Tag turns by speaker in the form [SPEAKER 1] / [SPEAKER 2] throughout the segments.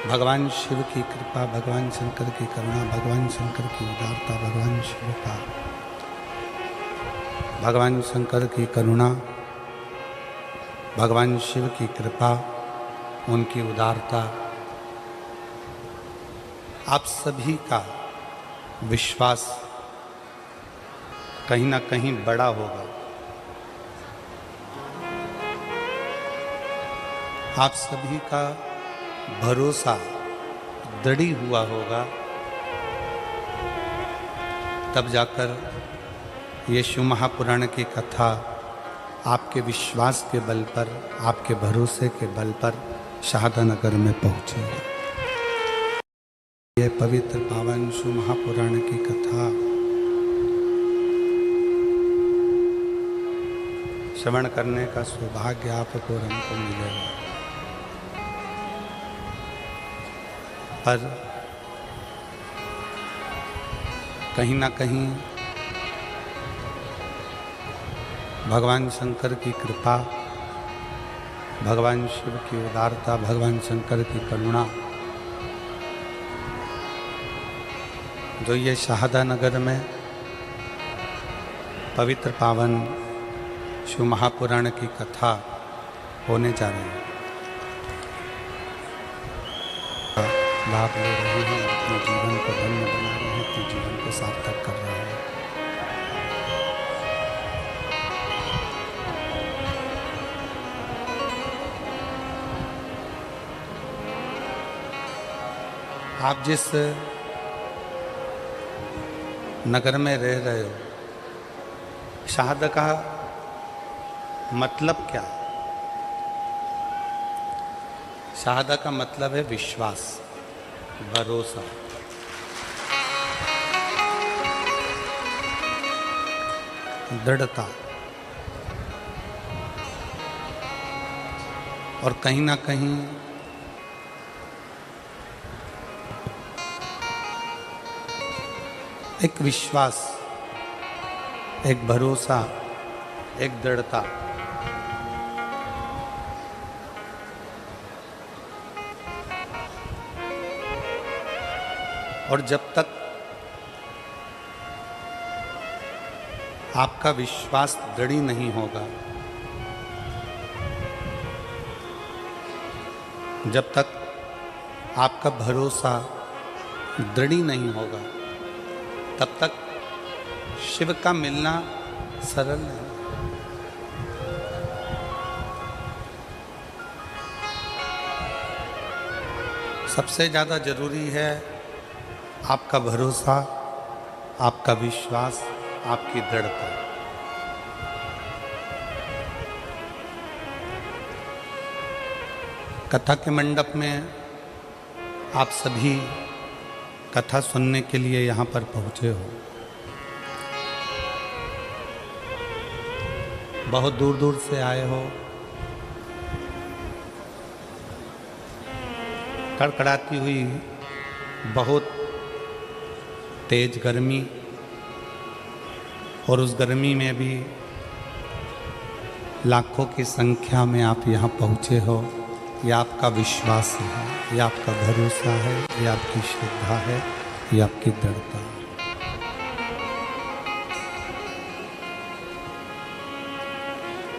[SPEAKER 1] भगवान शिव की कृपा, भगवान शंकर की करुणा, भगवान शंकर की उदारता, भगवान शिव का, भगवान शंकर की करुणा, भगवान शिव की कृपा, उनकी उदारता, आप सभी का विश्वास कहीं ना कहीं बड़ा होगा। आप सभी का भरोसा दृढ़ी हुआ होगा, तब जाकर ये शिव महापुराण की कथा आपके विश्वास के बल पर, आपके भरोसे के बल पर शाहदानगर में पहुंची है। ये पवित्र पावन शिव महापुराण की कथा श्रवण करने का सौभाग्य आपको और हमको मिलेगा। पर कहीं ना कहीं भगवान शंकर की कृपा, भगवान शिव की उदारता, भगवान शंकर की करुणा, जो ये शाहदानगर में पवित्र पावन शिव महापुराण की कथा होने जा रही है, लाभ ले रहे हैं, अपने जीवन को धन्य बना रहे हैं, अपने जीवन को सार्थक कर रहे हैं। आप जिस नगर में रह रहे हो, शहादत का मतलब क्या है? शहादत का मतलब है विश्वास, भरोसा। दृढ़ता। और कहीं ना कहीं एक विश्वास, एक भरोसा, एक दृढ़ता। और जब तक आपका विश्वास दृढ़ नहीं होगा, जब तक आपका भरोसा दृढ़ नहीं होगा, तब तक शिव का मिलना सरल नहीं। सबसे ज़्यादा जरूरी है आपका भरोसा, आपका विश्वास, आपकी दृढ़ता। कथा के मंडप में आप सभी कथा सुनने के लिए यहाँ पर पहुँचे हो। बहुत दूर दूर से आए हो। कड़कड़ाती हुई बहुत तेज गर्मी, और उस गर्मी में भी लाखों की संख्या में आप यहाँ पहुँचे हो। ये आपका विश्वास है, ये आपका भरोसा है, ये आपकी श्रद्धा है, ये आपकी दृढ़ता है।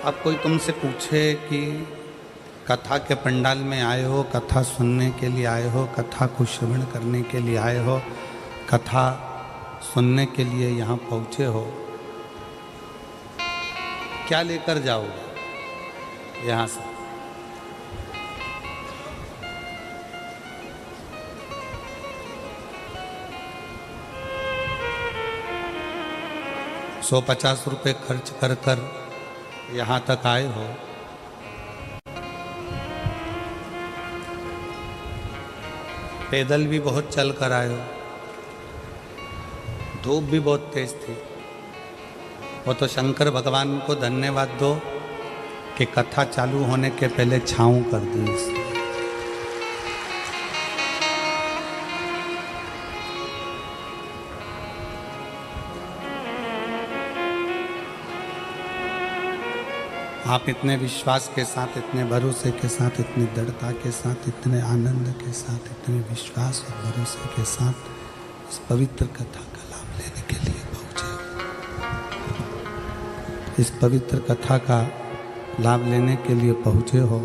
[SPEAKER 1] अब कोई तुमसे पूछे कि कथा के पंडाल में आए हो, कथा सुनने के लिए आए हो, कथा को श्रवण करने के लिए आए हो, कथा सुनने के लिए यहाँ पहुँचे हो, क्या लेकर जाओगे यहाँ से? ₹150 खर्च कर कर यहाँ तक आए हो। पैदल भी बहुत चल कर आए हो। धूप भी बहुत तेज थी। वो तो शंकर भगवान को धन्यवाद दो कि कथा चालू होने के पहले छाँव कर दी इसने। आप इतने विश्वास के साथ, इतने भरोसे के साथ, इतनी दृढ़ता के साथ, इतने आनंद के साथ, इतने विश्वास और भरोसे के साथ इस पवित्र कथा का लाभ लेने के लिए पहुंचे। इस पवित्र कथा का लाभ लेने के लिए पहुंचे हो।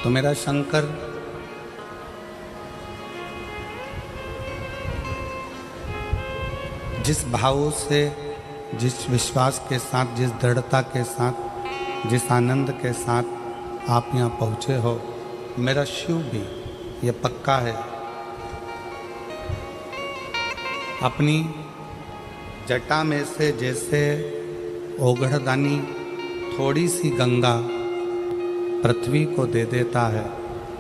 [SPEAKER 1] तो मेरा शंकर जिस भावों से, जिस विश्वास के साथ, जिस दृढ़ता के साथ, जिस आनंद के साथ आप यहाँ पहुँचे हो, मेरा शिव भी ये पक्का है। अपनी जटा में से जैसे ओघड़दानी थोड़ी सी गंगा पृथ्वी को दे देता है,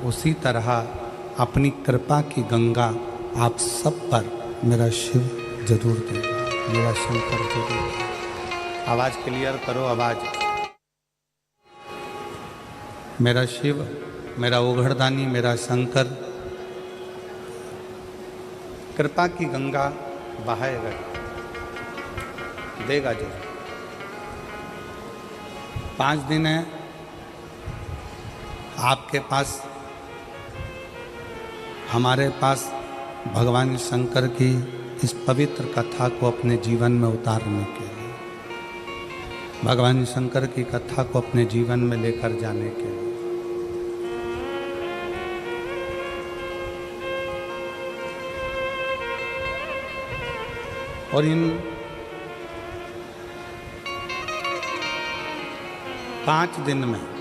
[SPEAKER 1] उसी तरह अपनी कृपा की गंगा आप सब पर मेरा शिव जरूर देगा, मेरा शंकर जरूर देगा। आवाज क्लियर करो, आवाज। मेरा शिव, मेरा ओघड़दानी, मेरा शंकर कृपा की गंगा बहाएगा, देगा जरूर। 5 दिन है आपके पास, हमारे पास भगवान शंकर की इस पवित्र कथा को अपने जीवन में उतारने के लिए, भगवान शंकर की कथा को अपने जीवन में लेकर जाने के लिए। और इन 5 दिन में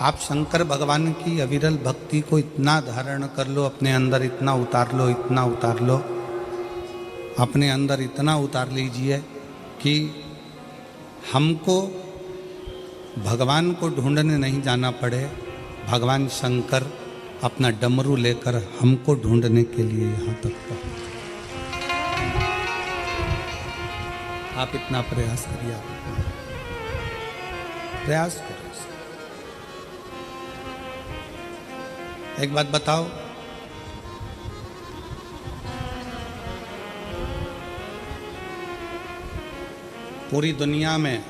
[SPEAKER 1] आप शंकर भगवान की अविरल भक्ति को इतना धारण कर लो, अपने अंदर इतना उतार लो, इतना उतार लो, अपने अंदर इतना उतार लीजिए कि हमको भगवान को ढूंढने नहीं जाना पड़े, भगवान शंकर अपना डमरू लेकर हमको ढूंढने के लिए यहाँ तक पहुँचे। आप इतना प्रयास करिए, आप प्रयास करो। एक बात बताओ, पूरी दुनिया में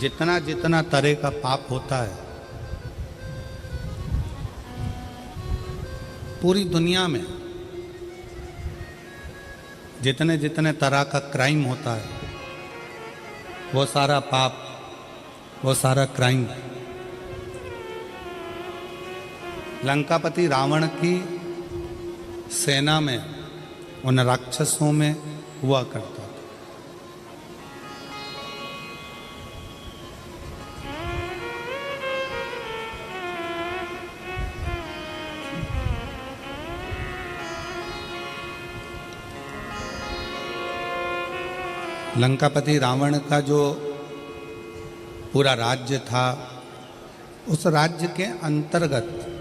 [SPEAKER 1] जितना जितना तरह का पाप होता है, पूरी दुनिया में जितने जितने तरह का क्राइम होता है, वो सारा पाप, वो सारा क्राइम लंकापति रावण की सेना में, उन राक्षसों में हुआ करता था। लंकापति रावण का जो पूरा राज्य था, उस राज्य के अंतर्गत,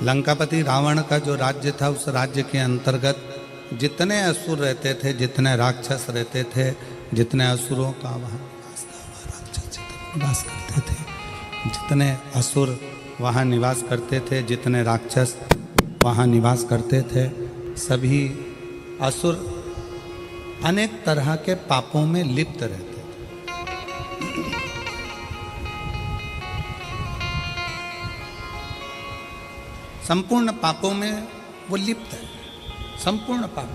[SPEAKER 1] लंकापति रावण का जो राज्य था, उस राज्य के अंतर्गत जितने असुर रहते थे, जितने राक्षस रहते थे, जितने असुरों का वहाँ निवास था, वह राक्षस निवास करते थे, जितने असुर वहाँ निवास करते थे, जितने राक्षस वहाँ निवास करते थे, सभी असुर अनेक तरह के पापों में लिप्त रहते थे। संपूर्ण पापों में वो लिप्त है, संपूर्ण पाप।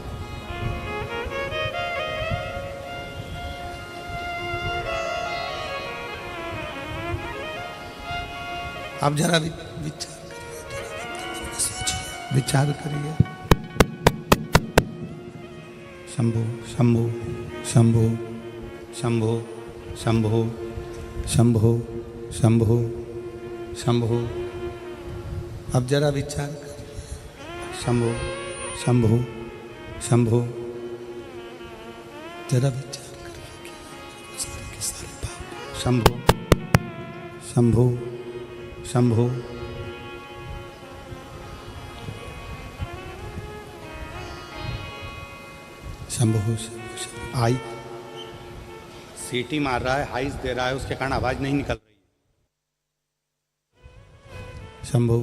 [SPEAKER 1] आप जरा विचार करिए, विचार करिए। शंभो शंभो शंभो शंभो शंभो शंभो शंभो शंभो। अब जरा विचार करिए। शंभो शंभो शंभो, जरा विचार करिए कि सारे के सारे पाप। शंभो शंभो शंभो। शंभो शंभो। आई सीटी मार रहा है, हाइस दे रहा है, उसके कारण आवाज नहीं निकल रही। शंभु,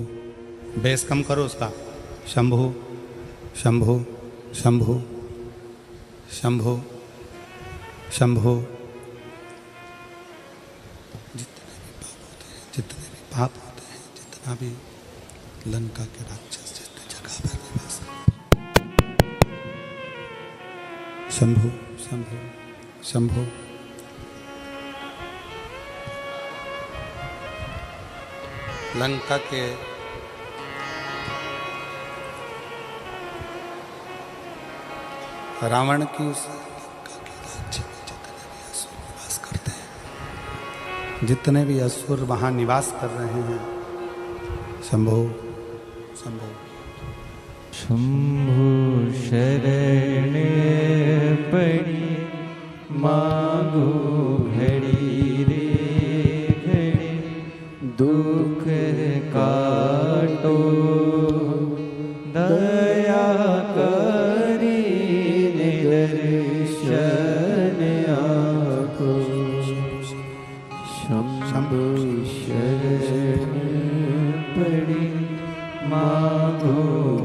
[SPEAKER 1] बेस कम करो उसका। शंभु शंभु शंभु शंभु शंभु। जितने भी पाप होते हैं, जितना भी लंका के राक्षस जितने जगह पर निवास, शंभु शंभु शंभु। लंका के रावण की उस लंका के राज्य में जितने भी असुर निवास करते हैं, जितने भी असुर वहाँ निवास कर रहे हैं, शंभु शंभु
[SPEAKER 2] शंभु शरण पड़ी मांगो घड़ी रे घड़ी, दुख काटो दया करी दर्शन आपको। शंभु शरण पड़ी मांगो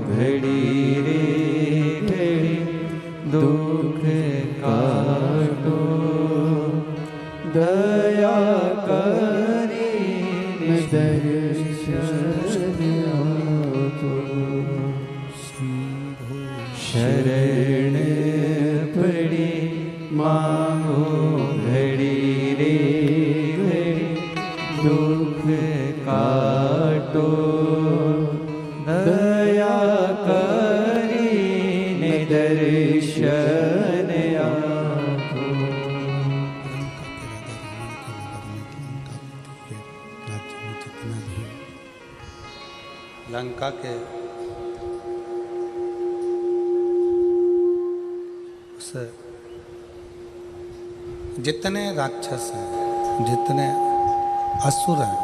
[SPEAKER 2] घड़ी रे घड़ी, दुख काटो दया करी दर्शन आपको। शरण पड़ी मांगो घड़ी रे घड़ी, दुख काटो दया करी दर्शन आपको।
[SPEAKER 1] लंका के उस जितने राक्षस हैं, जितने असुर हैं,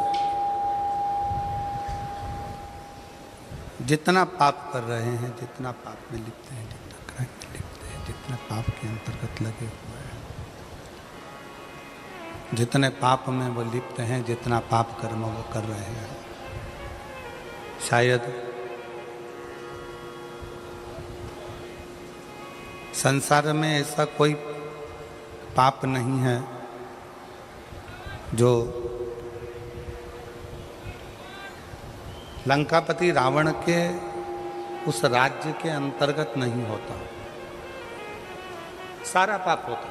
[SPEAKER 1] जितना पाप कर रहे हैं, जितना पाप में लिप्त हैं, जितना क्राइम में लिप्त हैं, जितना पाप के अंतर्गत लगे हुए हैं, जितने पाप में वो लिप्त हैं, जितना पाप कर्म वो कर रहे हैं, शायद संसार में ऐसा कोई पाप नहीं है जो लंकापति रावण के उस राज्य के अंतर्गत नहीं होता। सारा पाप होता।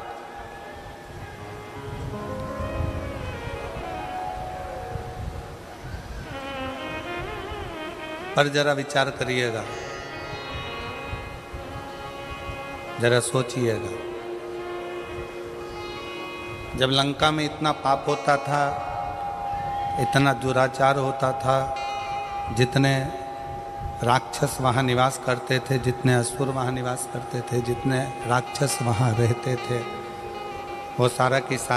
[SPEAKER 1] पर जरा विचार करिएगा, जरा सोचिएगा, जब लंका में इतना पाप होता था, इतना दुराचार होता था, जितने राक्षस वहाँ निवास करते थे, जितने असुर वहाँ निवास करते थे, जितने राक्षस वहाँ रहते थे, वो सारा की सारा